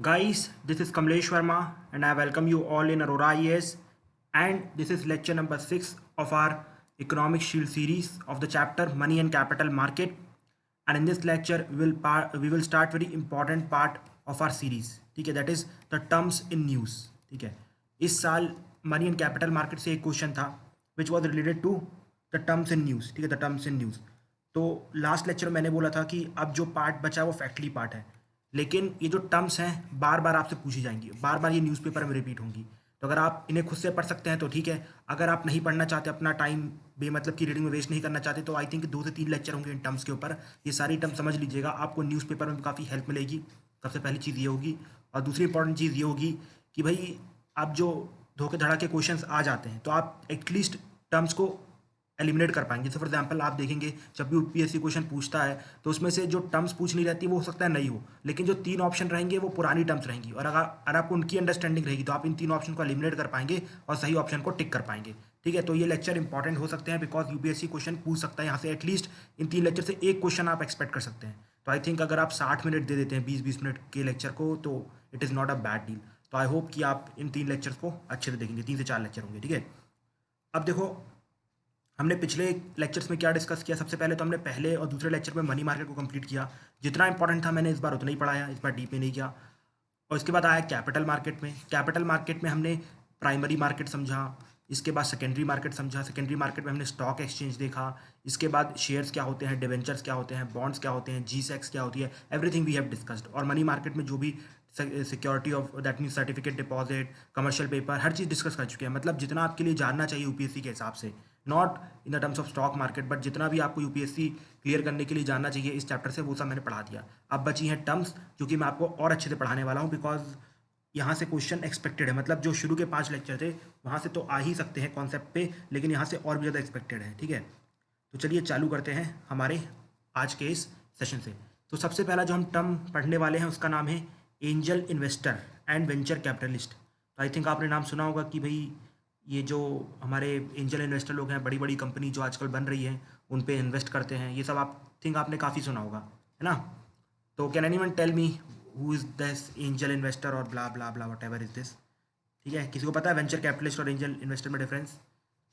Guys, this is Kamlesh Verma and I welcome you all in Aurora IAS, and this is lecture number 6 of our Economic Shield series of the chapter Money and Capital Market. And in this lecture we will start very important part of our series, ठीक है, that is the terms in news. ठीक है, इस साल money and capital market से एक question था which was related to the terms in news. ठीक है, द टर्म्स इन न्यूज़. तो लास्ट लेक्चर में मैंने बोला था कि अब जो पार्ट बचा है वो फैक्टली पार्ट है, लेकिन ये जो टर्म्स हैं बार बार आपसे पूछी जाएंगी, बार बार ये न्यूज़पेपर में रिपीट होंगी. तो अगर आप इन्हें खुद से पढ़ सकते हैं तो ठीक है, अगर आप नहीं पढ़ना चाहते, अपना टाइम बेमतलब की रीडिंग में वेस्ट नहीं करना चाहते, तो आई थिंक 2 से 3 लेक्चर होंगे इन टर्म्स के ऊपर. ये सारी टर्म समझ लीजिएगा, आपको न्यूज़पेपर में काफ़ी हेल्प मिलेगी. सबसे पहली चीज़ ये होगी. और दूसरी इंपॉर्टेंट चीज़ ये होगी कि भाई आप जो धोखे धड़ा के क्वेश्चंस आ जाते हैं तो आप एटलीस्ट टर्म्स को एलिमिनेट कर पाएंगे. जैसे फॉर एग्जांपल आप देखेंगे जब भी यूपीएससी क्वेश्चन पूछता है तो उसमें से जो टर्म्स पूछनी रहती है वो हो सकता है नहीं हो, लेकिन जो 3 ऑप्शन रहेंगे वो पुरानी टर्म्स रहेंगी. और अगर आपको उनकी अंडरस्टैंडिंग रहेगी तो आप इन 3 ऑप्शन को एलिमिनेट कर पाएंगे और सही ऑप्शन को टिक कर पाएंगे. ठीक है, तो ये लेक्चर इंपॉर्टेंट हो सकते हैं बिकॉज यूपीएससी क्वेश्चन पूछ सकता है यहाँ से. एटलीस्ट इन 3 लेक्चर से एक क्वेश्चन आप एक्सपेक्ट कर सकते हैं. तो आई थिंक अगर आप 60 मिनट दे देते हैं 20-20 मिनट के लेक्चर को तो it is not a bad deal. तो आई होप कि आप इन 3 लेक्चर्स को अच्छे से देखेंगे. 3 से 4 लेक्चर होंगे. ठीक है, अब देखो हमने पिछले लेक्चर्स में क्या डिस्कस किया. सबसे पहले तो हमने पहले और दूसरे लेक्चर में मनी मार्केट को कंप्लीट किया. जितना इंपॉर्टेंट था मैंने इस बार उतना ही पढ़ाया, इस बार डीप में नहीं किया. और इसके बाद आया कैपिटल मार्केट में. कैपिटल मार्केट में हमने प्राइमरी मार्केट समझा, इसके बाद सेकेंडरी मार्केट समझा. सेकेंडरी मार्केट में हमने स्टॉक एक्सचेंज देखा. इसके बाद शेयर्स क्या होते हैं, डिवेंचर्स क्या होते हैं, बॉन्ड्स क्या होते हैं, जी सेक्स क्या होती है, एवरीथिंग वी हैव डिस्कस्ड. और मनी मार्केट में जो भी security of that mean certificate deposit, commercial paper, her cheese discuss कर चुके हैं. मतलब जितना आपके लिए जानना चाहिए यूपीएससी के हिसाब से, not in the terms of stock market, but जितना भी आपको यूपीएससी क्लियर करने के लिए जानना चाहिए इस चैप्टर से वो सब मैंने पढ़ा दिया. अब बची हैं टर्म्स जो कि मैं आपको और अच्छे से पढ़ाने वाला हूँ बिकॉज यहाँ से क्वेश्चन एक्सपेक्टेड है. मतलब जो शुरू के 5 लेक्चर थे वहाँ से तो आ ही सकते हैं कॉन्सेप्ट पे, लेकिन यहाँ से और भी ज़्यादा एक्सपेक्टेड है. ठीक है, तो चलिए चालू करते हैं हमारे आज के इस सेशन से. तो सबसे पहला जो हम टर्म पढ़ने वाले हैं उसका नाम है angel investor and venture capitalist. तो आई थिंक आपने नाम सुना होगा कि भाई ये जो हमारे एंजल इन्वेस्टर लोग हैं, बड़ी बड़ी कंपनी जो आजकल बन रही है उन पे इन्वेस्ट करते हैं, ये सब आप थिंक आपने काफ़ी सुना होगा, है ना. तो can anyone tell me who is this angel investor और blah blah blah whatever is this. ठीक है, किसी को पता है वेंचर कैपिटलिस्ट और एंजल इन्वेस्टर में डिफरेंस?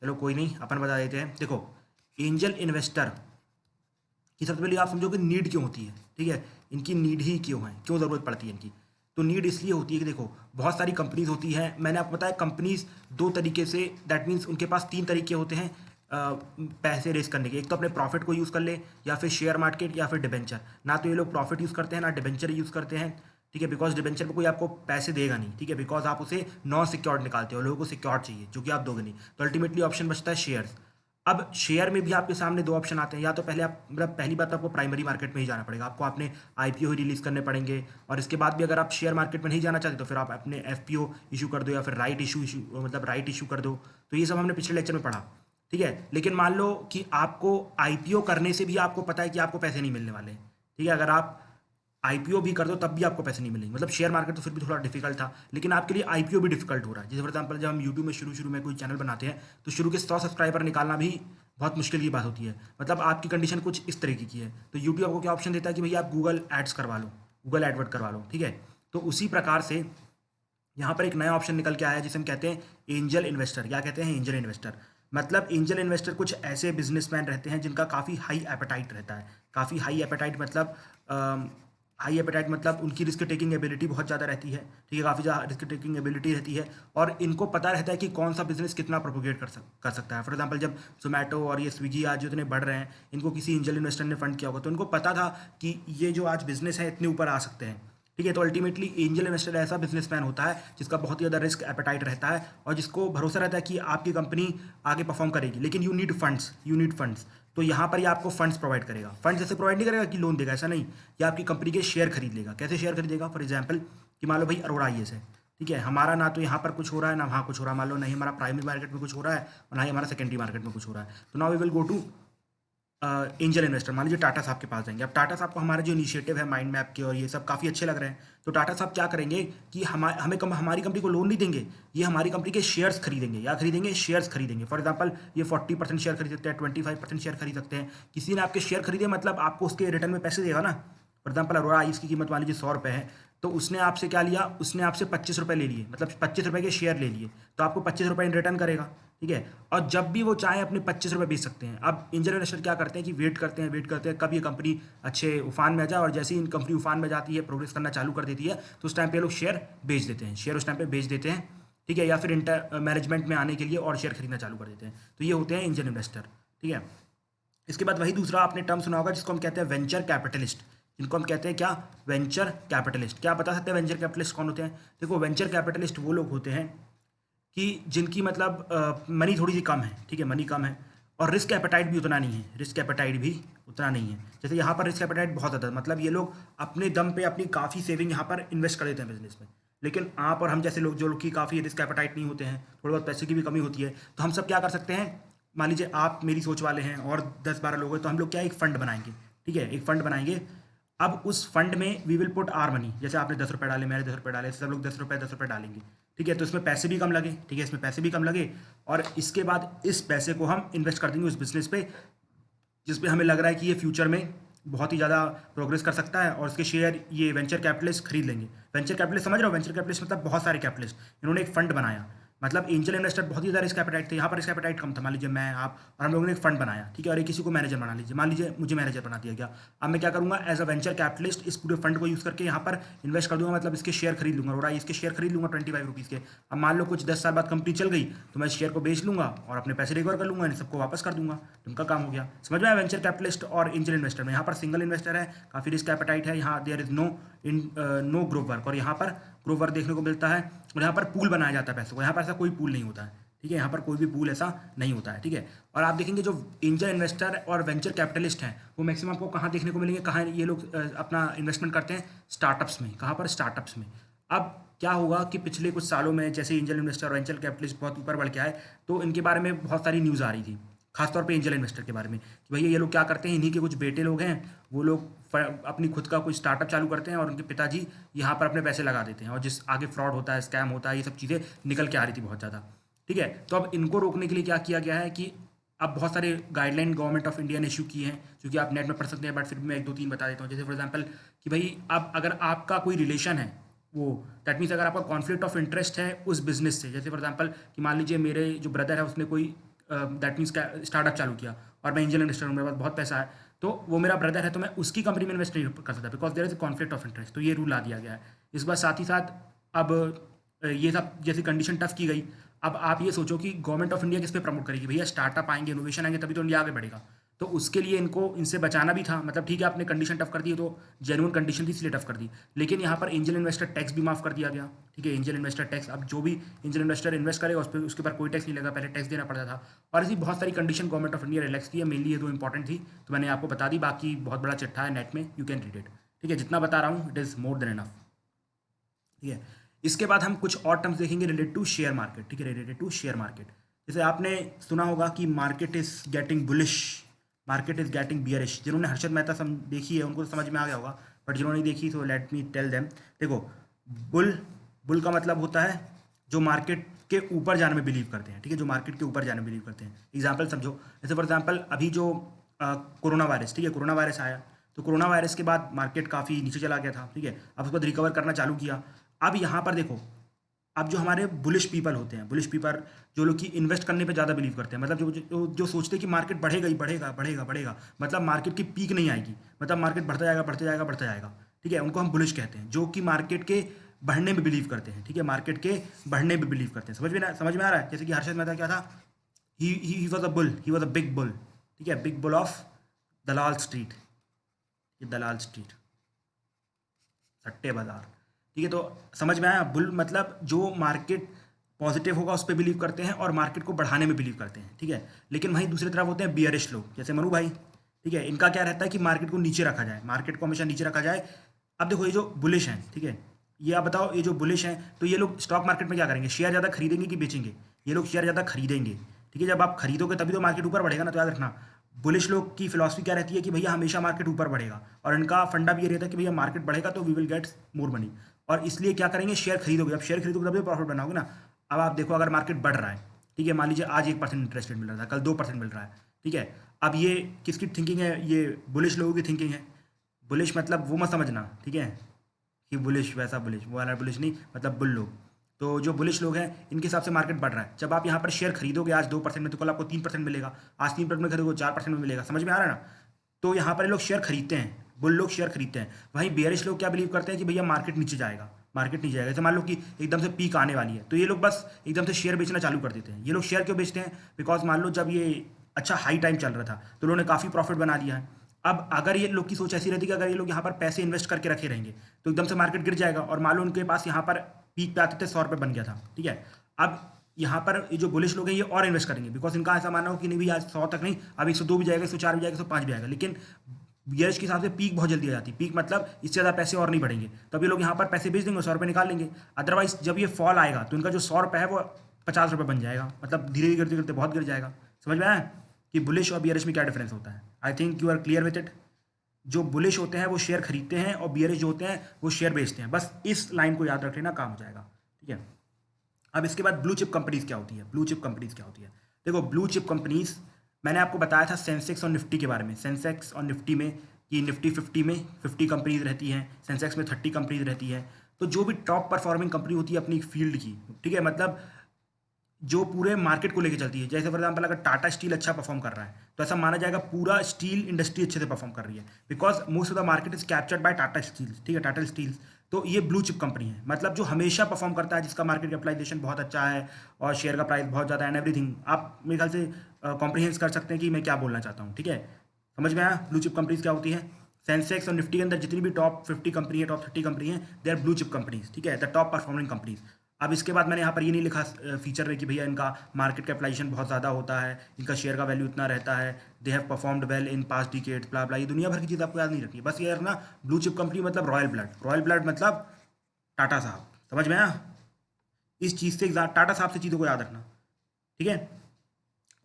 चलो कोई नहीं, अपन बता देते हैं. देखो एंजल इन्वेस्टर कि सबसे पहले आप समझो कि नीड क्यों होती है. ठीक है, इनकी नीड ही क्यों है, क्यों ज़रूरत पड़ती है इनकी. तो नीड इसलिए होती है कि देखो बहुत सारी कंपनीज होती हैं. मैंने आपको बताया कंपनीज 2 तरीके से, दैट मीन्स उनके पास 3 तरीके होते हैं पैसे रेस करने के. एक तो अपने प्रॉफिट को यूज़ कर ले, या फिर शेयर मार्केट, या फिर डिबेंचर. ना तो ये लोग प्रॉफिट यूज़ करते हैं ना डिबेंचर यूज़ करते हैं. ठीक है, बिकॉज डिबेंचर पे कोई आपको पैसे देगा नहीं. ठीक है, बिकॉज आप उसे नॉन सिक्योर्ड निकालते हो, लोगों को सिक्योर्ड चाहिए जो कि आप दोगे नहीं. तो अल्टीमेटली ऑप्शन बचता है शेयर्स. अब शेयर में भी आपके सामने 2 ऑप्शन आते हैं. या तो पहले आप मतलब पहली बात तो आपको प्राइमरी मार्केट में ही जाना पड़ेगा, आपको अपने आईपीओ ही रिलीज़ करने पड़ेंगे. और इसके बाद भी अगर आप शेयर मार्केट में नहीं जाना चाहते तो फिर आप अपने एफपीओ इशू कर दो या फिर राइट इशू कर दो. तो ये सब हमने पिछले लेक्चर में पढ़ा. ठीक है, लेकिन मान लो कि आपको आईपीओ करने से भी आपको पता है कि आपको पैसे नहीं मिलने वाले. ठीक है, अगर आप आईपीओ भी कर दो तब भी आपको पैसे नहीं मिलेंगे. मतलब शेयर मार्केट तो फिर भी थोड़ा डिफिकल्ट था, लेकिन आपके लिए आईपीओ भी डिफिकल्ट हो रहा है. जैसे फॉर एग्जांपल जब हम यूट्यूब में शुरू में कोई चैनल बनाते हैं तो शुरू के 100 सब्सक्राइबर निकालना भी बहुत मुश्किल की बात होती है. मतलब आपकी कंडीशन कुछ इस तरीके की है. तो यूट्यूब आपको क्या ऑप्शन देता है कि भैया आप गूगल एड्स करवा लो, गूगल एडवर्ड करवा लो. ठीक है, तो उसी प्रकार से यहाँ पर एक नया ऑप्शन निकल के आया है जिसे हम कहते हैं एंजल इन्वेस्टर. क्या कहते हैं? Angel investor. मतलब एंजल इन्वेस्टर कुछ ऐसे बिजनेसमैन रहते हैं जिनका काफ़ी हाई एपेटाइट रहता है. काफ़ी हाई एपेटाइट मतलब हाई एपेटाइट मतलब उनकी रिस्क टेकिंग एबिलिटी बहुत ज़्यादा रहती है. ठीक है, काफ़ी ज़्यादा रिस्क टेकिंग एबिलिटी रहती है और इनको पता रहता है कि कौन सा बिजनेस कितना प्रोपोगेट कर सकता है. फॉर एग्जांपल जब जोमेटो और ये स्विगी आज जितने बढ़ रहे हैं इनको किसी एंजल इन्वेस्टर ने फंड किया होगा, तो इनको पता था कि ये जो आज बिजनेस है इतने ऊपर आ सकते हैं. ठीक है, तो अल्टीमेटली एंजल इन्वेस्टर ऐसा बिजनेसमैन होता है जिसका बहुत ही ज़्यादा रिस्क एपेटाइट रहता है और जिसको भरोसा रहता है कि आपकी कंपनी आगे परफॉर्म करेगी, लेकिन यू नीड फंड्स. तो यहाँ पर ये आपको फंड्स प्रोवाइड करेगा. फंड्स ऐसे प्रोवाइड नहीं करेगा कि लोन देगा, ऐसा नहीं. ये आपकी कंपनी के शेयर खरीद लेगा. कैसे शेयर खरीदेगा? फॉर एग्जाम्पल कि मान लो भाई अरोड़ा आईएएस है. ठीक है, हमारा ना तो यहाँ पर कुछ हो रहा है ना वहाँ कुछ हो रहा है. मान लो नहीं हमारा प्राइमरी मार्केट में कुछ हो रहा है और ना ही हमारा सेकेंडरी मार्केट में कुछ हो रहा है. तो now we will go to angel investor. मान लीजिए टाटा साहब के पास जाएंगे. अब टाटा साहब को हमारे जो इनिशिएटिव है माइंड मैप के और ये सब काफ़ी अच्छे लग रहे हैं. तो टाटा साहब क्या करेंगे कि हमारी कंपनी को लोन नहीं देंगे, ये हमारी कंपनी के शेयर्स खरीदेंगे. या खरीदेंगे शेयर्स खरीदेंगे. फॉर एग्जांपल ये 40% शेयर खरीद सकते हैं, 25% शेयर खरीद सकते हैं. किसी ने आपके शेयर खरीदे मतलब आपको उसके रिटर्न में पैसे देगा ना. फॉर एग्जाम्पल अरोड़ा आईज की कीमत मान लीजिए 100 रुपये है, तो उसने आपसे क्या लिया, उसने आपसे 25 रुपये ले लिए, मतलब 25 रुपये के शेयर ले लिए, तो आपको 25 रुपये रिटर्न करेगा, ठीक है। और जब भी वो चाहे अपने 25 रुपये बेच सकते हैं। अब एंजल इन्वेस्टर क्या करते हैं कि वेट करते हैं कब ये कंपनी अच्छे उफान में आ जाए, और जैसे ही इन कंपनी उफान में जाती है, प्रोग्रेस करना चालू कर देती है, तो उस टाइम पे लोग शेयर बेच देते हैं, शेयर उस टाइम पे बेच देते हैं, ठीक है, या फिर इंटर मैनेजमेंट में आने के लिए और शेयर खरीदना चालू कर देते हैं। तो ये होते हैं एंजल इन्वेस्टर, ठीक है। इसके बाद वही दूसरा आपने टर्म सुना होगा जिसको हम कहते हैं वेंचर कैपिटलिस्ट, जिनको हम कहते हैं क्या, वेंचर कैपिटलिस्ट। क्या बता सकते हैं वेंचर कैपिटलिस्ट कौन होते हैं? देखो, वेंचर कैपिटलिस्ट वो लोग होते हैं कि जिनकी मतलब मनी थोड़ी सी कम है, ठीक है, मनी कम है, और रिस्क एपेटाइट भी उतना नहीं है, रिस्क एपेटाइट भी उतना नहीं है। जैसे यहाँ पर रिस्क एपेटाइट बहुत ज़्यादा, मतलब ये लोग अपने दम पे अपनी काफ़ी सेविंग यहाँ पर इन्वेस्ट कर देते हैं बिजनेस में। लेकिन आप और हम जैसे लोग, जो लोग की काफ़ी रिस्क एपेटाइट नहीं होते हैं, थोड़ा बहुत पैसे की भी कमी होती है, तो हम सब क्या कर सकते हैं, मान लीजिए आप मेरी सोच वाले हैं और 10-12 लोग हैं, तो हम लोग क्या एक फ़ंड बनाएंगे, ठीक है, एक फ़ंड बनाएंगे। अब उस फंड में we will put our money, जैसे आपने 10 रुपये डाले, मैंने 10 रुपये डाले, सब लोग 10 रुपये डालेंगे, ठीक है। तो इसमें पैसे भी कम लगे, ठीक है, इसमें पैसे भी कम लगे, और इसके बाद इस पैसे को हम इन्वेस्ट कर देंगे उस बिजनेस पे जिस पे हमें लग रहा है कि ये फ्यूचर में बहुत ही ज़्यादा प्रोग्रेस कर सकता है, और इसके शेयर ये वेंचर कैपिटलिस्ट खरीद लेंगे। वेंचर कैपिटलिस्ट समझ रहे हो? वेंचर कैपिटलिस्ट मतलब बहुत सारे कैपिटलिस्ट, इन्होंने एक फंड बनाया। मतलब एंजल इन्वेस्टर बहुत ही ज़्यादा रिस्क एपेटाइट थे, यहाँ पर रिस्क एपेटाइट कम था, मान लीजिए मैं, आप और हम लोगों ने एक फंड बनाया, ठीक है, और एक किसी को मैनेजर बना लीजिए, मान लीजिए मुझे मैनेजर बना दिया गया। अब मैं क्या करूँगा, एज अ वेंचर कैपिटलिस्ट इस पूरे फंड को यूज़ करके यहाँ पर इन्वेस्ट कर दूंगा, मतलब इसके शेयर खरीद लूँगा, रोड़ा इसके शेयर खरीद लूँगा 25 रुपीज़ के। अब मान लो कुछ 10 साल बाद कंपनी चल गई, तो मैं इस शेयर को बेच लूँगा और अपने पैसे रिकवर कर लूँगा, इन सबको वापस कर दूंगा, तो उनका काम हो गया। समझ में आया वेंचर कैपिटलिस्ट और एंजल इन्वेस्टर में? यहाँ पर सिंगल इन्वेस्टर है, काफ़ी रिस्क एपेटाइट है, यहाँ there is no group work, और यहाँ पर ग्रुप वर्क देखने को मिलता है, और यहाँ पर पूल बनाया जाता है पैसों को, यहाँ पर ऐसा कोई पूल नहीं होता है, ठीक है, यहाँ पर कोई भी पूल ऐसा नहीं होता है, ठीक है। और आप देखेंगे जो एंजल इन्वेस्टर और वेंचर कैपिटलिस्ट हैं, वो मैक्सिमम आपको कहाँ देखने को मिलेंगे, कहाँ ये लोग अपना इन्वेस्टमेंट करते हैं, स्टार्टअप्स में। कहाँ पर? स्टार्टअप्स में। अब क्या होगा कि पिछले कुछ सालों में जैसे एंजल इन्वेस्टर और वेंचर कैपिटलिस्ट बहुत ऊपर बढ़ के आए, तो इनके बारे में बहुत सारी न्यूज़ आ रही थी, खासतौर पे एंजल इन्वेस्टर के बारे में, कि भैया ये लोग क्या करते हैं, इन्हीं के कुछ बेटे लोग हैं, वो लोग अपनी खुद का कोई स्टार्टअप चालू करते हैं, और उनके पिताजी यहाँ पर अपने पैसे लगा देते हैं, और जिस आगे फ्रॉड होता है, स्कैम होता है, ये सब चीज़ें निकल के आ रही थी बहुत ज़्यादा, ठीक है। तो अब इनको रोकने के लिए क्या किया गया है कि अब बहुत सारे गाइडलाइन गवर्नमेंट ऑफ इंडिया ने इशू किए हैं, जो कि आप नेट में पढ़ सकते हैं, बट फिर भी मैं 1-2-3 बता देता हूँ। जैसे फॉर एग्जांपल कि भाई अब अगर आपका कोई रिलेशन है, वो दैट मीन्स अगर आपका कॉन्फ्लिक्ट ऑफ इंटरेस्ट है उस बिजनेस से, जैसे फॉर एग्जांपल कि मान लीजिए मेरे जो ब्रदर है उसने कोई दैट मीन्स स्टार्टअप चालू किया, और मैं एंजल इन्वेस्टर हूँ, मेरे पास बहुत पैसा है, तो वो मेरा ब्रदर है, तो मैं उसकी कंपनी में इन्वेस्ट नहीं कर सकता, because there is conflict of interest. तो ये रूल आ दिया गया है। इस बार साथ ही साथ अब ये सब जैसी कंडीशन टफ की गई, अब आप ये सोचो कि गवर्नमेंट ऑफ इंडिया किस पे प्रमोट करेगी, भैया स्टार्टअप आएंगे, इनोवेशन आएंगे, तभी तो इंडिया आगे बढ़ेगा। तो उसके लिए इनको इनसे बचाना भी था, मतलब ठीक है आपने कंडीशन टफ कर दी, तो जेन्युइन कंडीशन थी इसलिए टफ कर दी, लेकिन यहाँ पर एंजल इन्वेस्टर टैक्स भी माफ कर दिया गया, ठीक है। एंजल इन्वेस्टर टैक्स, अब जो भी एंजल इन्वेस्टर इन्वेस्ट करेगा उस पर, उसके ऊपर कोई टैक्स नहीं लगा, पहले टैक्स देना पड़ता था। और ऐसी बहुत सारी condition government of India relax की है, मेनली ये दो इंपॉर्टेंट थी, तो मैंने आपको बता दी, बाकी बहुत बड़ा चिट्ठा है नेट में, यू कैन रीड इट, ठीक है। जितना बता रहा हूँ it is more than enough, ठीक है। इसके बाद हम कुछ और टर्म्स देखेंगे रिलेटेड टू शेयर मार्केट, ठीक है, रिलेटेड टू शेयर मार्केट। जैसे आपने सुना होगा कि market is getting bullish, market is getting bearish. जिन्होंने हर्षद मेहता देखी है उनको तो समझ में आ गया होगा, बट जिन्होंने नहीं देखी तो लेट मी टेल देम। देखो, बुल का मतलब होता है जो मार्केट के ऊपर जाने में बिलीव करते हैं, ठीक है, जो मार्केट के ऊपर जाने में बिलीव करते हैं। एग्जाम्पल समझो, जैसे फॉर एग्जाम्पल अभी जो कोरोना वायरस, ठीक है, कोरोना वायरस आया, तो कोरोना वायरस के बाद मार्केट काफ़ी नीचे चला गया था, ठीक है, अब उसके बाद रिकवर करना चालू किया। अब यहाँ पर देखो, अब जो हमारे बुलिश पीपल होते हैं, बुलिश पीपल जो लोग कि इन्वेस्ट करने पे ज़्यादा बिलीव करते हैं, मतलब जो सोचते हैं कि मार्केट बढ़ेगा ही बढ़ेगा बढ़ेगा बढ़ेगा, मतलब मार्केट की पीक नहीं आएगी, मतलब मार्केट बढ़ता जाएगा बढ़ता जाएगा बढ़ता जाएगा, ठीक है, उनको हम बुलिश कहते हैं, जो कि मार्केट के बढ़ने में बिलीव करते हैं, ठीक है, मार्केट के बढ़ने में बिलीव करते हैं। समझ में आ रहा है? जैसे कि हर्षद मेहता क्या था, he was a bull, he was a big bull, ठीक है, big bull of Dalal street, ये दलाल स्ट्रीट, सट्टे बाजार, ठीक है। तो समझ में आया, बुल मतलब जो मार्केट पॉजिटिव होगा उस पर बिलीव करते हैं और मार्केट को बढ़ाने में बिलीव करते हैं, ठीक है। लेकिन वहीं दूसरी तरफ होते हैं बियरिश लोग, जैसे मनु भाई, ठीक है, इनका क्या रहता है कि मार्केट को नीचे रखा जाए, मार्केट को हमेशा नीचे रखा जाए। अब देखो, ये जो बुलिश हैं, ठीक है, ये आप बताओ, ये जो बुलिश हैं, तो ये लोग स्टॉक मार्केट में क्या करेंगे, शेयर ज़्यादा खरीदेंगे कि बेचेंगे? ये लोग शेयर ज़्यादा खरीदेंगे, ठीक है। जब आप खरीदोगे तभी तो मार्केट ऊपर बढ़ेगा ना, तो याद रखना बुलिश लोग की फिलॉसफी क्या रहती है कि भैया हमेशा मार्केट ऊपर बढ़ेगा, और इनका फंडा भी ये रहता है कि भैया मार्केट बढ़ेगा तो we will get more money, और इसलिए क्या करेंगे, शेयर खरीदोगे। अब शेयर खरीदोगे तभी प्रॉफिट बनाओगे ना। अब आप देखो, अगर मार्केट बढ़ रहा है, ठीक है, मान लीजिए आज 1% इंटरेस्ट रेट मिल रहा था, कल 2% मिल रहा है, ठीक है। अब ये किसकी थिंकिंग है? ये बुलिश लोगों की थिंकिंग है। बुलिश मतलब वो मत समझना, ठीक है, कि बुलिश वैसा बुलिश, वो वाला बुलिश नहीं, मतलब बुल लोग। तो जो बुलिश लोग हैं इनके हिसाब से मार्केट बढ़ रहा है। जब आप यहाँ पर शेयर खरीदोगे आज 2% में, तो कल आपको 3% मिलेगा, आज 3% में खरीदोगे 4% में मिलेगा, समझ में आ रहा है ना। तो यहाँ पर ये लोग शेयर खरीदते हैं, बुल लोग शेयर खरीदते हैं। वहीं बेयरिश लोग क्या बिलीव करते हैं कि भैया मार्केट नीचे जाएगा, मार्केट नीचे जाएगा। जैसे मान लो कि एकदम से पीक आने वाली है, तो ये लोग बस एकदम से शेयर बेचना चालू कर देते हैं। ये लोग शेयर क्यों बेचते हैं? बिकॉज मान लो जब ये अच्छा हाई टाइम चल रहा था तो लोगों ने काफ़ी प्रॉफिट बना लिया है। अब अगर ये लोग की सोच ऐसी रहती कि अगर ये लोग यहाँ पर पैसे इन्वेस्ट करके रखे रहेंगे तो एकदम से मार्केट गिर जाएगा, और मान लो उनके पास यहाँ पर पीक पे आते थे 100 रुपये बन गया था, ठीक है। अब यहाँ पर ये जो बुलिश लोग हैं ये और इन्वेस्ट करेंगे, बिकॉज इनका ऐसा मानना हो कि नहीं भी आज 100 तक नहीं, अब 102 भी जाएगा, 104 भी जाएगा, 105 भी आएगा। लेकिन बियर्स के हिसाब से पीक बहुत जल्दी आ जाती है, पीक मतलब इससे ज़्यादा पैसे और नहीं बढ़ेंगे, तब ये लोग यहाँ पर पैसे बेच देंगे, 100 रुपये निकाल लेंगे। अदरवाइज जब ये फॉल आएगा तो इनका जो 100 रुपये है वो 50 रुपये बन जाएगा, मतलब धीरे धीरे गिरते गिरते बहुत गिर जाएगा। समझ में आया कि बुलिश और बियरिश में क्या डिफरेंस होता है? I think you are clear with it. जो बुलिश होते हैं वो शेयर खरीदते हैं, और बियरिश जो होते हैं वो शेयर बेचते हैं। बस इस लाइन को याद रख लेना, काम हो जाएगा, ठीक है। अब इसके बाद ब्लू चिप कंपनीज क्या होती है? ब्लू चिप कंपनीज क्या होती है? देखो, ब्लू चिप कंपनीज मैंने आपको बताया था सेंसेक्स और निफ्टी के बारे में। सेंसेक्स और निफ्टी में कि निफ्टी 50 में 50 कंपनीज रहती हैं, सेंसेक्स में 30 कंपनीज रहती है। तो जो भी टॉप परफॉर्मिंग कंपनी होती है अपनी फील्ड की, ठीक है, मतलब जो पूरे मार्केट को लेके चलती है। जैसे फॉर एग्जाम्पल अगर टाटा स्टील अच्छा परफॉर्म कर रहा है तो ऐसा माना जाएगा पूरा स्टील इंडस्ट्री अच्छे से परफॉर्म कर रही है, because most of the market is captured by Tata steel, ठीक है, टाटा स्टील। तो ये ब्लू चिप कंपनी है, मतलब जो हमेशा परफॉर्म करता है, जिसका मार्केट कैपिटलाइजेशन बहुत अच्छा है और शेयर का प्राइस बहुत ज़्यादा है एंड एवरीथिंग। आप मेरे ख्याल से कॉम्प्रिहेंस कर सकते हैं कि मैं क्या बोलना चाहता हूँ, ठीक है। समझ में आया ब्लू चिप कंपनीज क्या होती है? सेंसेक्स और निफ्टी के अंदर जितनी भी टॉप 50 कंपनी है, टॉप 30 कंपनी है, they are blue chip companies, ठीक है, द टॉप परफॉर्मिंग कंपनीज। अब इसके बाद मैंने यहाँ पर ये नहीं लिखा फीचर में कि भैया इनका मार्केट कैपिटलाइजेशन बहुत ज़्यादा होता है, इनका शेयर का वैल्यू इतना रहता है, they have performed well in past decades, blah blah, ये दुनिया भर की चीज़ आपको याद नहीं रखनी है। बस ये रखना ब्लू चिप कंपनी मतलब रॉयल ब्लड, रॉयल ब्लड मतलब टाटा साहब। समझ में आया? इस चीज़ से टाटा साहब से चीज़ों को याद रखना, ठीक है,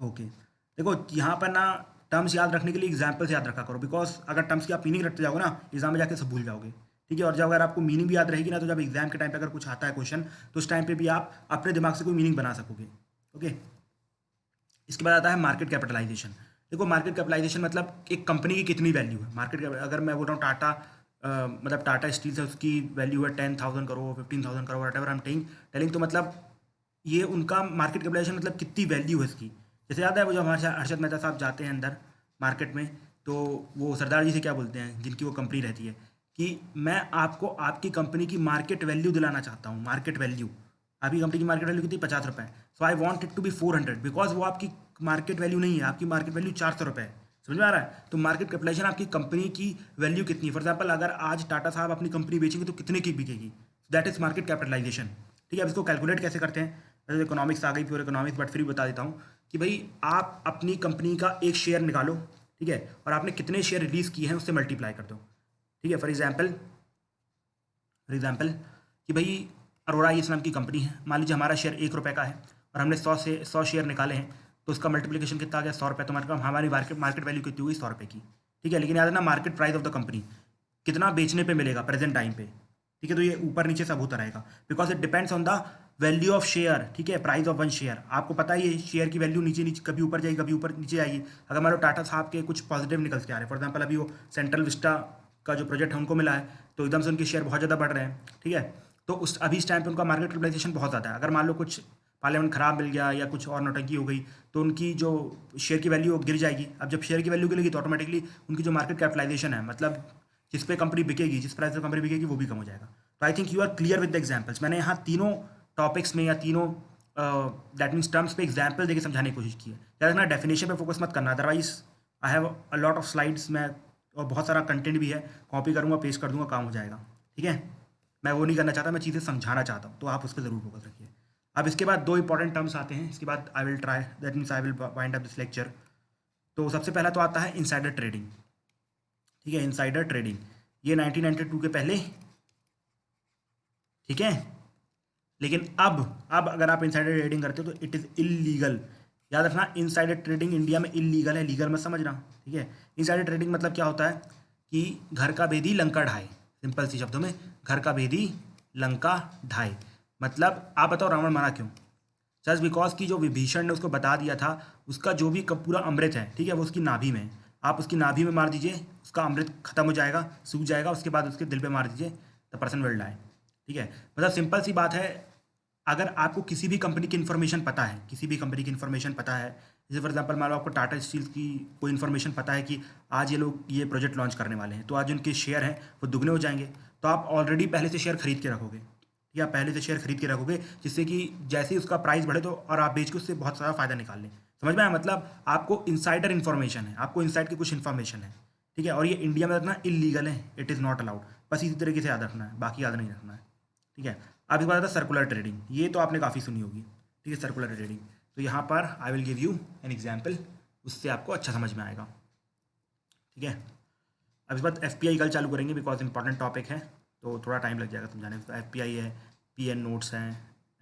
ओके। देखो यहाँ पर ना टर्म्स याद रखने के लिए एग्जाम्पल से याद रखा करो, बिकॉज अगर टर्म्स की आप मीनिंग रखते जाओगे ना, एग्जाम में जाके सब भूल जाओगे, ठीक है। और जब अगर आपको मीनिंग भी याद रहेगी ना, तो जब एग्जाम के टाइम पे अगर कुछ आता है क्वेश्चन, तो उस टाइम पे भी आप अपने दिमाग से कोई मीनिंग बना सकोगे, ओके। इसके बाद आता है मार्केट कैपिटलाइजेशन। देखो, मार्केट कैपिटलाइजेशन मतलब एक कंपनी की कितनी वैल्यू है। अगर मैं बोल रहा हूँ टाटा मतलब टाटा स्टील से उसकी वैल्यू है 10,000 crore, 15,000 crore, what ever I am telling, तो मतलब ये उनका मार्केट कैपिटलाइजेशन मतलब कितनी वैल्यू है इसकी। जैसे याद है वो जब हमारे हर्षद मेहता साहब जाते हैं अंदर मार्केट में, तो वो सरदार जी से क्या बोलते हैं, जिनकी वो कंपनी रहती है, कि मैं आपको आपकी कंपनी की मार्केट वैल्यू दिलाना चाहता हूँ। मार्केट वैल्यू, आपकी कंपनी की मार्केट वैल्यू कितनी? 50 रुपये। So I want it to be 400, because वो आपकी मार्केट वैल्यू नहीं है, आपकी मार्केट वैल्यू 400 रुपये है। समझ में आ रहा है? तो मार्केट कैपिटलाइजेशन आपकी कंपनी की वैल्यू कितनी है। फॉर एग्जाम्पल अगर आज टाटा साहब अपनी कंपनी बेचेंगे तो कितने की बिकेगी, दैट इज मार्केट कैपिटलाइजेशन, ठीक है। अब इसको कैलकुलेट कैसे करते हैं? वैसे इकोनॉमिक्स आ गई, प्योर इकोनॉमिक्स, बट फिर भी बता देता हूँ कि भाई आप अपनी कंपनी का एक शेयर निकालो, ठीक है, और आपने कितने शेयर रिलीज किए हैं उससे मल्टीप्लाई कर दो, ठीक है। फॉर एग्जाम्पल कि भाई अरोड़ा इस नाम की कंपनी है, मान लीजिए हमारा शेयर 1 रुपये का है और हमने 100 शेयर निकाले हैं, तो उसका मल्टीप्लिकेशन कितना आ गया? 100 रुपये। तो मतलब हमारी मार्केट वैल्यू कितनी हुई? 100 रुपये की, ठीक है। लेकिन याद है ना, market price of the company कितना बेचने पे मिलेगा प्रेजेंट टाइम पे, ठीक है। तो ये ऊपर नीचे सब होता रहेगा, because it depends on the value of share, ठीक है, प्राइस ऑफ वन शेयर। आपको पता है ये शेयर की वैल्यू नीचे नीचे कभी ऊपर जाएगी, कभी ऊपर नीचे आएगी। अगर मान लो टाटा साहब के कुछ पॉजिटिव निकल के आ रहे हैं, फॉर एग्जाम्पल अभी वो सेंट्रल विस्टा का जो प्रोजेक्ट है उनको मिला है, तो एकदम से उनके शेयर बहुत ज़्यादा बढ़ रहे हैं, ठीक है। तो उस अभी इस टाइम पे उनका मार्केट कैपिटलाइजेशन बहुत ज़्यादा है। अगर मान लो कुछ पार्लियामेंट खराब मिल गया या कुछ और नौटंकी हो गई, तो उनकी जो शेयर की वैल्यू गिर जाएगी। अब जब शेयर की वैल्यू गिरेगी तो ऑटोमेटिकली उनकी जो मार्केट कैपिटलाइजेशन है, मतलब जिस पे कंपनी बिकेगी, जिस प्राइस पे कंपनी बिकेगी, वो भी कम हो जाएगा। तो I think you are clear with the examples. मैंने यहाँ तीनों टॉपिक्स में या तीनों दैट मीन्स टर्म्स पे एग्जाम्पल देके समझाने की कोशिश की है। याद रखना, डेफिनेशन पे फोकस मत करना, otherwise I have a lot of slides में और बहुत सारा कंटेंट भी है, कॉपी करूँगा, पेस्ट कर दूंगा, काम हो जाएगा, ठीक है। मैं वो नहीं करना चाहता, मैं चीज़ें समझाना चाहता हूँ, तो आप उस पर ज़रूर फोकस रखिए। अब इसके बाद 2 इंपॉर्टेंट टर्म्स आते हैं, इसके बाद I will try that means I will wind up this lecture. तो सबसे पहला तो आता है इनसाइडर ट्रेडिंग, ठीक है, इनसाइडर ट्रेडिंग। ये 1992 के पहले, ठीक है, लेकिन अब अगर आप इनसाइडर ट्रेडिंग करते हो तो इट इज़ इलीगल। याद रखना, इनसाइडर ट्रेडिंग इंडिया में इलीगल है, लीगल मत समझना, ठीक है। इनसाइडर ट्रेडिंग मतलब क्या होता है कि घर का भेदी लंका ढाए, सिंपल सी शब्दों में, घर का भेदी लंका ढाए। मतलब आप बताओ रावण मारा क्यों? जस्ट बिकॉज की जो विभीषण ने उसको बता दिया था, उसका जो भी पूरा अमृत है, ठीक है, वो उसकी नाभि में है। आप उसकी नाभि में मार दीजिए, उसका अमृत खत्म हो जाएगा, सूख जाएगा, उसके बाद उसके दिल पे मार दीजिए, द पर्सन विल डाई। ठीक है, मतलब सिंपल सी बात है। अगर आपको किसी भी कंपनी की इन्फॉर्मेशन पता है, किसी भी कंपनी की इन्फॉर्मेशन पता है, जैसे फॉर एग्जांपल मान लो आपको टाटा स्टील की कोई इन्फॉर्मेशन पता है कि आज ये लोग ये प्रोजेक्ट लॉन्च करने वाले हैं, तो आज उनके शेयर हैं वो दुगने हो जाएंगे, तो आप ऑलरेडी पहले से शेयर खरीद के रखोगे, या पहले से शेयर खरीद के रखोगे, जिससे कि जैसे ही उसका प्राइस बढ़े तो और आप बेच के उससे बहुत सारा फायदा निकाल लें। समझ में आया? मतलब आपको इनसाइडर इन्फॉर्मेशन है, आपको इनसाइड की कुछ इन्फॉर्मेशन है। ठीक है, और ये इंडिया में रखना इलीगल है, इट इज़ नॉट अलाउड। बस इसी तरीके से याद रखना है, बाकी याद नहीं रखना है। ठीक है, अब एक बात आता है सर्कुलर ट्रेडिंग, ये तो आपने काफ़ी सुनी होगी। ठीक है, सर्कुलर ट्रेडिंग, तो यहाँ पर I will give you an example, उससे आपको अच्छा समझ में आएगा। ठीक है, अब इस बात FPI कल चालू करेंगे, बिकॉज इंपॉर्टेंट टॉपिक है, तो थोड़ा टाइम लग जाएगा समझाने में। तो FPI है, PN नोट्स हैं,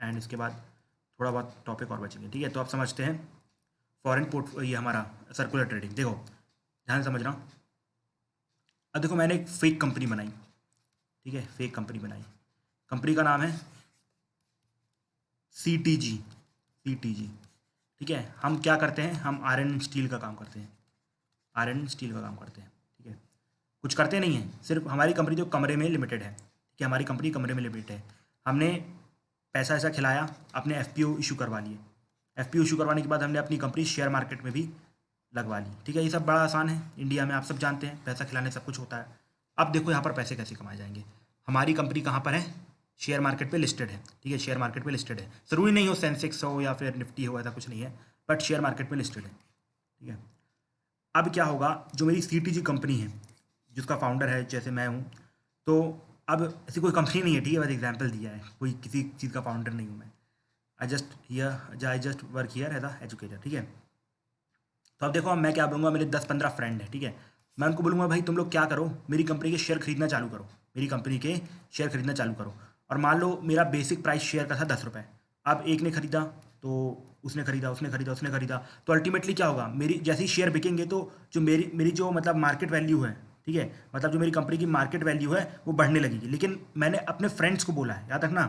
एंड इसके बाद थोड़ा बहुत टॉपिक और बचेंगे। ठीक है, तो आप समझते हैं फॉरेन पोर्ट, ये हमारा सर्कुलर ट्रेडिंग। देखो ध्यान से समझना। अब देखो मैंने एक फेक कंपनी बनाई। ठीक है, फेक कंपनी बनाई, कंपनी का नाम है CTG। CTG, ठीक है, हम क्या करते हैं, हम आयरन स्टील का काम करते हैं, आयरन स्टील का काम करते हैं। ठीक है, कुछ करते नहीं हैं, सिर्फ हमारी कंपनी जो कमरे में लिमिटेड है, कि हमारी कंपनी कमरे में लिमिटेड है। हमने पैसा ऐसा खिलाया, अपने FPO इशू करवा लिए, FPO इशू करवाने के बाद हमने अपनी कंपनी शेयर मार्केट में भी लगवा ली। ठीक है, ये सब बड़ा आसान है, इंडिया में आप सब जानते हैं, पैसा खिलाने सब कुछ होता है। अब देखो यहाँ पर पैसे कैसे कमाए जाएंगे। हमारी कंपनी कहाँ पर है, शेयर मार्केट पे लिस्टेड है। ठीक है, शेयर मार्केट पे लिस्टेड है, ज़रूरी नहीं हो सेंसेक्स हो या फिर निफ्टी हो, ऐसा कुछ नहीं है, बट शेयर मार्केट पे लिस्टेड है। ठीक है, अब क्या होगा, जो मेरी CTG कंपनी है, जिसका फाउंडर है जैसे मैं हूँ, तो अब ऐसी कोई कंपनी नहीं है। ठीक है, बस एग्जाम्पल दिया है, कोई किसी चीज़ का फाउंडर नहीं हूँ मैं। I just work here as a educator. ठीक है, तो अब देखो, अब मैं क्या बोलूँगा, मेरे 10-15 फ्रेंड हैं। ठीक है, मैं उनको बोलूँगा भाई तुम लोग क्या करो, मेरी कंपनी के शेयर खरीदना चालू करो, मेरी कंपनी के शेयर खरीदना चालू करो। और मान लो मेरा बेसिक प्राइस शेयर का था 10 रुपये, अब एक ने खरीदा, तो उसने खरीदा, उसने खरीदा, उसने खरीदा, तो अल्टीमेटली क्या होगा, मेरी जैसे ही शेयर बिकेंगे तो जो मेरी मेरी जो मतलब मार्केट वैल्यू है, ठीक है, मतलब जो मेरी कंपनी की मार्केट वैल्यू है वो बढ़ने लगेगी। लेकिन मैंने अपने फ्रेंड्स को बोला है, याद रखना,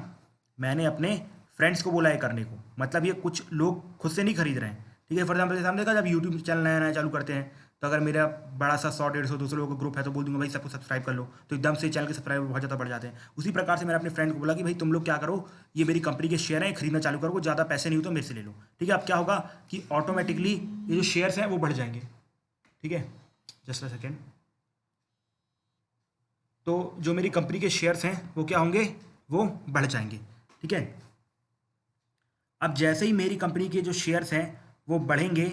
मैंने अपने फ्रेंड्स को बोला है करने को, मतलब ये कुछ लोग खुद से नहीं खरीद रहे हैं। ठीक है, फॉर एग्जाम्पल जैसे हमने कहा जब यूट्यूब चैनल नया नया चालू करते हैं, तो अगर मेरा बड़ा सा 100-150-200 लोगों का ग्रुप है तो बोल दूंगा भाई सबको सब्सक्राइब कर लो, तो एकदम से चैनल के सब्सक्राइबर बहुत ज़्यादा बढ़ जाते हैं। उसी प्रकार से मैंने अपने फ्रेंड को बोला कि भाई तुम लोग क्या करो, ये मेरी कंपनी के शेयर हैं, खरीदना चालू करो, ज़्यादा पैसे नहीं हो तो मेरे से ले लो। ठीक है, अब क्या होगा कि ऑटोमेटिकली ये जो शेयर्स हैं वो बढ़ जाएंगे। ठीक है, जस्ट अ सेकेंड, तो जो मेरी कंपनी के शेयर्स हैं वो क्या होंगे, वो बढ़ जाएंगे। ठीक है, अब जैसे ही मेरी कंपनी के जो शेयर्स हैं वो बढ़ेंगे,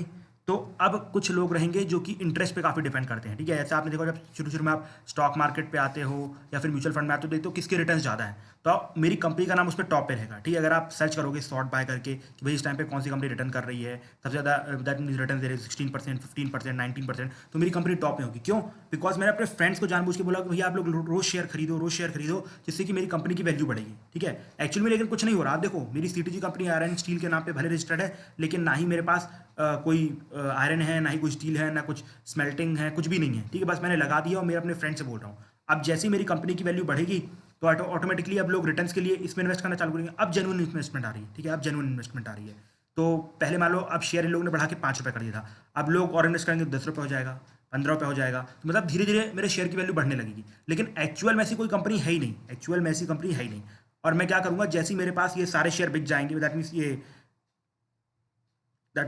तो अब कुछ लोग रहेंगे जो कि इंटरेस्ट पे काफ़ी डिपेंड करते हैं। ठीक है, ऐसा आपने देखा जब शुरू शुरू में आप स्टॉक मार्केट पे आते हो या फिर म्यूचुअल फंड में आते हो, देखते हो किसके रिटर्न ज़्यादा है, तो मेरी कंपनी का नाम उस पर टॉप पे रहेगा। ठीक है, अगर आप सर्च करोगे शॉर्ट बाय करके कि भाई इस टाइम पे कौन सी कंपनी रिटर्न कर रही है सबसे ज़्यादा, दैट मीन रिटर्न दे रही है 16%, 15%, 19%, तो मेरी कंपनी टॉप में होगी। क्यों? बिकॉज मैंने अपने फ्रेंड्स को जानबूझ के बोला कि भैया आप लोग रोज़ शेयर खरीदो, रोज़ शेयर खरीदो, जिससे कि मेरी कंपनी की वैल्यू बढ़ेगी। ठीक है, एक्चुअली में लेकिन कुछ नहीं हो रहा। आप देखो मेरी CTG कंपनी आयरन स्टील के नाम पे भले रजिस्टर्ड है, लेकिन ना ही मेरे पास कोई आयरन है, ना ही कोई स्टील है, ना कुछ स्मेल्टिंग है, कुछ भी नहीं है। ठीक है, बस मैंने लगा दिया और मेरे अपने फ्रेंड से बोल रहा हूँ। अब जैसे ही मेरी कंपनी की वैल्यू बढ़ेगी तो ऑटोमेटिकली अब लोग रिटर्न्स के लिए इसमें इन्वेस्ट करना चालू करेंगे। अब जेन्युइन इन्वेस्टमेंट आ रही है। ठीक है, अब जेन्युइन इन्वेस्टमेंट आ रही है। तो पहले मान लो अब शेयर इन लोगों ने बढ़ा के 5 रुपये कर दिया था, अब लोग और इन्वेस्ट करेंगे 10 रुपये हो जाएगा, 15 रुपये हो जाएगा, तो मतलब धीरे धीरे मेरे शेयर की वैल्यू बढ़ने लगेगी। लेकिन एक्चुअल में ऐसी कोई कंपनी है ही नहीं, एक्चुअल में ऐसी कंपनी है ही नहीं। और मैं क्या करूँगा, जैसे ही मेरे पास ये सारे शेयर बिक जाएंगे, दैट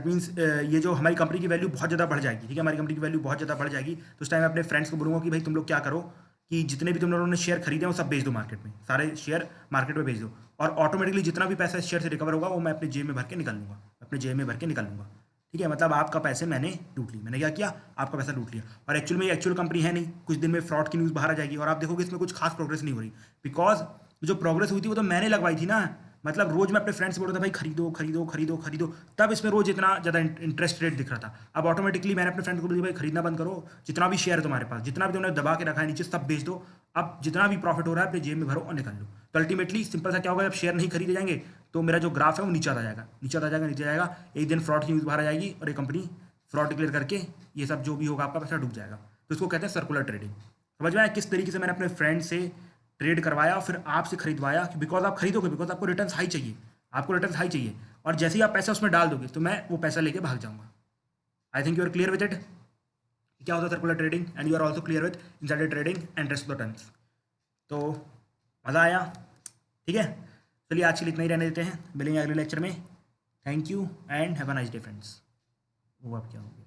मीन्स ये जो हमारी कंपनी की वैल्यू बहुत ज़्यादा बढ़ जाएगी। ठीक है, हमारी कंपनी की वैल्यू बहुत ज़्यादा बढ़ जाएगी, तो उस टाइम मैं अपने फ्रेंड्स को बोलूँगा कि भाई तुम लोग क्या करो कि जितने भी तुम लोगों ने शेयर खरीदे हैं वो सब बेच दो मार्केट में, सारे शेयर मार्केट में बेच दो, और ऑटोमेटिकली जितना भी पैसा इस शेयर से रिकवर होगा वो मैं अपने जेब में भर के निकाल लूँगा, अपने जेब में भर के निकाल लूँगा। ठीक है, मतलब आपका पैसे मैंने लूट ली, मैंने क्या किया, आपका पैसा लूट लिया। और एक्चुअल में ये एक्चुअल कंपनी है नहीं, कुछ दिन में फ्रॉड की न्यूज़ बाहर आ जाएगी और आप देखोगे इसमें कुछ खास प्रोग्रेस नहीं हो रही, बिकॉज जो प्रोग्रेस हुई थी वो तो मैंने लगवाई थी ना। मतलब रोज मैं अपने फ्रेंड्स से बोल रहा था भाई खरीदो खरीदो खरीदो खरीदो, तब इसमें रोज इतना ज़्यादा इंटरेस्ट रेट दिख रहा था। अब ऑटोमेटिकली मैंने अपने फ्रेंड को बोल दिया भाई खरीदना बंद करो, जितना भी शेयर है तुम्हारे पास, जितना भी तुमने दबा के रखा है नीचे, सब बेच दो, अब जितना भी प्रॉफिट हो रहा है अपने जेब में भरो और निकाल लो। तो अल्टीमेटली सिंपल सा क्या होगा, जब शेयर नहीं खरीदे जाएंगे तो मेरा जो ग्राफ है वो नीचे आता जाएगा, नीचे आता जाएगा, नीचे जाएगा, एक दिन फ्रॉड की न्यूज़ बाहर आ जाएगी और ये कंपनी फ्रॉड डिक्लेयर करके ये सब जो भी होगा आपका पैसा डूब जाएगा। तो इसको कहते हैं सर्कुलर ट्रेडिंग। समझ में आया किस तरीके से मैंने अपने फ्रेंड से ट्रेड करवाया और फिर आपसे खरीदवाया, बिकॉज आप खरीदोगे, बिकॉज आपको रिटर्न हाई चाहिए, आपको रिटर्न हाई चाहिए, और जैसे ही आप पैसा उसमें डाल दोगे तो मैं वो पैसा लेके भाग जाऊंगा। I think you are clear with it. क्या होता है circular trading, and you are also clear with insider trading and rest of the terms. तो मज़ा आया, ठीक है। चलिए आज के लिए इतना ही रहने देते हैं, मिलेंगे अगले लेक्चर में। Thank you and have a nice day friends. वो अब क्या हो गया?